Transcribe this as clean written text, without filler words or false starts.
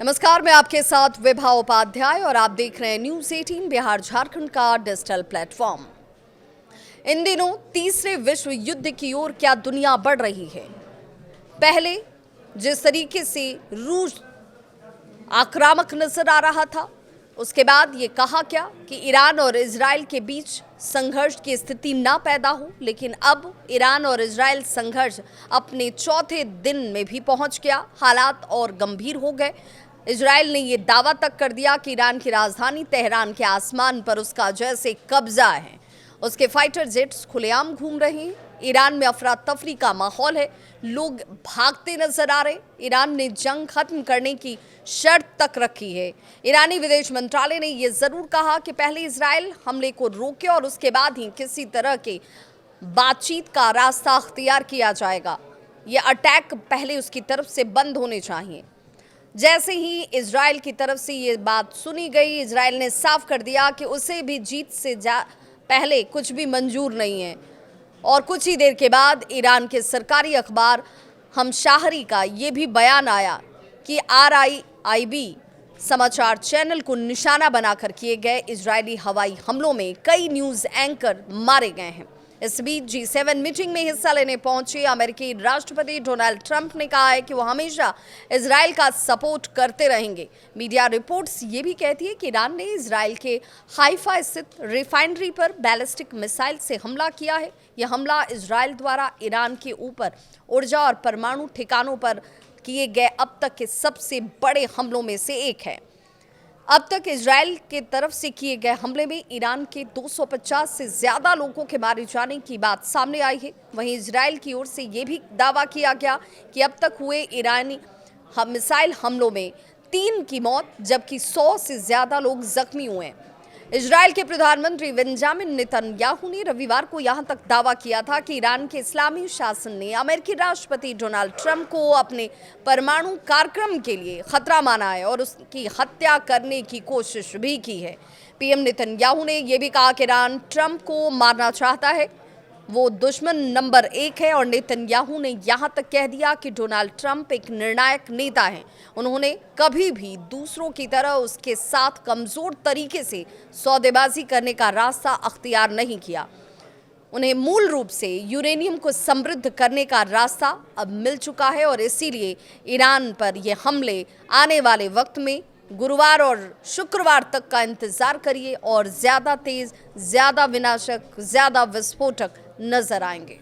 नमस्कार, मैं आपके साथ विभा उपाध्याय और आप देख रहे हैं न्यूज़ 18 बिहार झारखंड का डिजिटल प्लेटफॉर्म। इन दिनों तीसरे विश्व युद्ध की ओर क्या दुनिया बढ़ रही है। पहले जिस तरीके से रूस आक्रामक नजर आ रहा था, उसके बाद ये कहा क्या कि ईरान और इजराइल के बीच संघर्ष की स्थिति ना पैदा हो, लेकिन अब ईरान और इजराइल संघर्ष अपने चौथे दिन में भी पहुंच गया। हालात और गंभीर हो गए। इजराइल ने ये दावा तक कर दिया कि ईरान की राजधानी तेहरान के आसमान पर उसका जैसे कब्जा है। उसके फाइटर जेट्स खुलेआम घूम रहे हैं। ईरान में अफरा तफरी का माहौल है, लोग भागते नजर आ रहे। ईरान ने जंग खत्म करने की शर्त तक रखी है। ईरानी विदेश मंत्रालय ने यह जरूर कहा कि पहले इजराइल हमले को रोके और उसके बाद ही किसी तरह के बातचीत का रास्ता अख्तियार किया जाएगा। यह अटैक पहले उसकी तरफ से बंद होने चाहिए। जैसे ही इजराइल की तरफ से ये बात सुनी गई, इजराइल ने साफ कर दिया कि उसे भी जीत से पहले कुछ भी मंजूर नहीं है। और कुछ ही देर के बाद ईरान के सरकारी अखबार हमशाहरी का ये भी बयान आया कि RIIB समाचार चैनल को निशाना बनाकर किए गए इजरायली हवाई हमलों में कई न्यूज़ एंकर मारे गए हैं। इस बीच G7 मीटिंग में हिस्सा लेने पहुंचे अमेरिकी राष्ट्रपति डोनाल्ड ट्रंप ने कहा है कि वो हमेशा इजराइल का सपोर्ट करते रहेंगे। मीडिया रिपोर्ट्स ये भी कहती है कि ईरान ने इजराइल के हाइफा स्थित रिफाइनरी पर बैलिस्टिक मिसाइल से हमला किया है। यह हमला इजराइल द्वारा ईरान के ऊपर ऊर्जा और परमाणु ठिकानों पर किए गए अब तक के सबसे बड़े हमलों में से एक है। अब तक इजराइल के तरफ से किए गए हमले में ईरान के 250 से ज्यादा लोगों के मारे जाने की बात सामने आई है। वहीं इजराइल की ओर से यह भी दावा किया गया कि अब तक हुए ईरानी मिसाइल हमलों में 3 की मौत जबकि 100 से ज्यादा लोग जख्मी हुए हैं। इजराइल के प्रधानमंत्री बेंजामिन नेतन्याहू ने रविवार को यहां तक दावा किया था कि ईरान के इस्लामी शासन ने अमेरिकी राष्ट्रपति डोनाल्ड ट्रंप को अपने परमाणु कार्यक्रम के लिए खतरा माना है और उसकी हत्या करने की कोशिश भी की है। पीएम नेतन्याहू ने यह भी कहा कि ईरान ट्रंप को मारना चाहता है, वो दुश्मन नंबर 1 है। और नेतन्याहू ने यहां तक कह दिया कि डोनाल्ड ट्रंप एक निर्णायक नेता हैं। उन्होंने कभी भी दूसरों की तरह उसके साथ कमजोर तरीके से सौदेबाजी करने का रास्ता अख्तियार नहीं किया। उन्हें मूल रूप से यूरेनियम को समृद्ध करने का रास्ता अब मिल चुका है और इसीलिए ईरान पर ये हमले आने वाले वक्त में गुरुवार और शुक्रवार तक का इंतजार करिए और ज्यादा तेज, ज्यादा विनाशक, ज्यादा विस्फोटक नजर आएंगे।